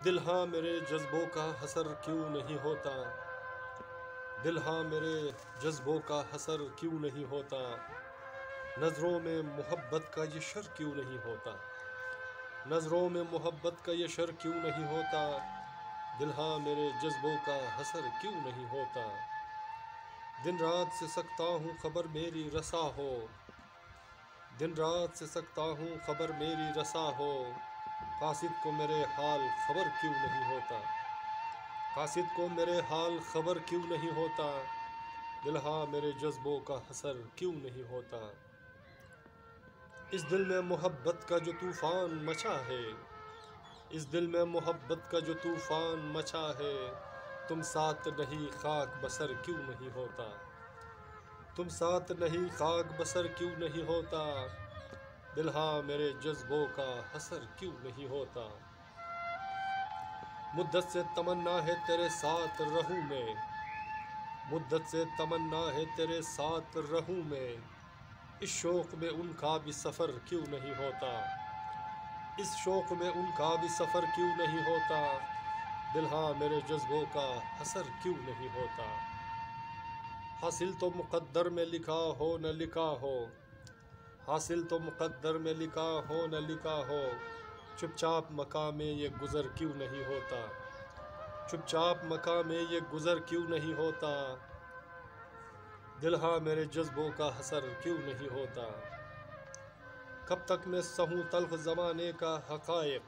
دل ہاں میرے جذبوں کا حسر کیوں نہیں ہوتا، دل ہاں میرے جذبوں کا حسر کیوں نہیں ہوتا، نظروں میں محبت کا یہ شر کیوں نہیں ہوتا، نظروں میں محبت کا یہ شر کیوں نہیں ہوتا، دل ہاں میرے جذبوں کا حسر کیوں نہیں ہوتا، دن رات سے سکتا ہوں خبر میری رسا ہو، دن رات سے سکتا ہوں خبر میری رسا ہو، قاصد کو میرے حال خبر کیوں نہیں ہوتا، قاصد کو میرے حال خبر کیوں نہیں ہوتا، دل ہاں میرے جذبوں کا حسر کیوں نہیں ہوتا، اس دل میں محبت کا جو طوفان مچا ہے، اس دل میں محبت کا جو طوفان مچا ہے، تم ساتھ نہیں خاک بسر کیوں نہیں ہوتا، تم ساتھ نہیں خاک بسر کیوں نہیں ہوتا، دل ہاں میرے جذبوں کا حسر کیوں نہیں ہوتا، مدت سے تمنا ہے تیرے ساتھ رہوں میں، مدت سے تمنا ہے تیرے ساتھ رہوں میں، اس شوق میں ان کا بھی سفر کیوں نہیں ہوتا، اس شوق میں ان کا بھی سفر کیوں نہیں ہوتا، دل ہاں میرے جذبوں کا حسر کیوں نہیں ہوتا، حاصل تو مقدر میں لکھا ہو نہ لکھا ہو، حاصل تو مقدر میں لکھا ہو نہ لکھا ہو، چپ چاپ مقام یہ گزر کیوں نہیں ہوتا، چپ چاپ مقام یہ گزر کیوں نہیں ہوتا، دل ہاں میرے جذبوں کا حسر کیوں نہیں ہوتا، کب تک میں سہوں تلخ زمانے کا حقائق،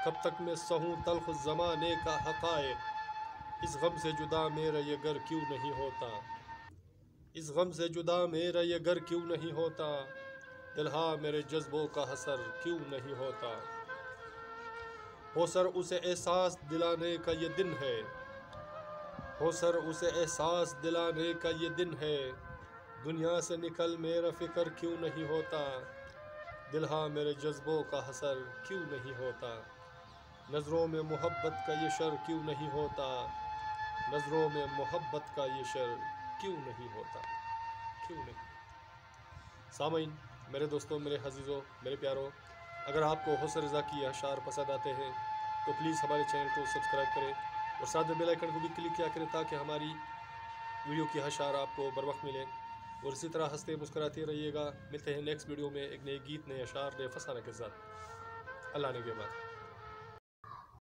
کب تک میں سہوں تلخ زمانے کا حقائق، اس غم سے جدا میرا یہ گھر کیوں نہیں ہوتا، اس غم سے جدا میرا یہ گھر کیوں نہیں ہوتا، دل ہاں میرے جذبوں کا حسر کیوں نہیں ہوتا، ہو سر اسے احساس دلانے کا یہ دن ہے، ہو سر اسے احساس دلانے کا یہ دن ہے، دنیا سے نکل میرا فکر کیوں نہیں ہوتا، دل ہاں میرے جذبوں کا حسر کیوں نہیں ہوتا، نظروں میں محبت کا یہ شر کیوں نہیں ہوتا، نظروں میں محبت کا یہ شر کیوں نہیں ہوتا، کیوں نہیں ہوتا۔ سامعین، میرے دوستوں، میرے عزیزوں، میرے پیاروں، اگر آپ کو حسن رضا کی اشعار پسند آتے ہیں تو پلیز ہمارے چینل کو سبسکرائب کریں اور ساتھ میں بیل آئیکن کو بھی کلک کیا کریں تاکہ ہماری ویڈیو کی اشعار آپ کو بر وقت ملیں، اور اسی طرح ہنستے مسکراتے رہیے گا۔ ملتے ہیں نیکسٹ ویڈیو میں ایک نئے گیت، نئے اشعار، نئے فسانہ کے ساتھ۔ اللہ نے کے بعد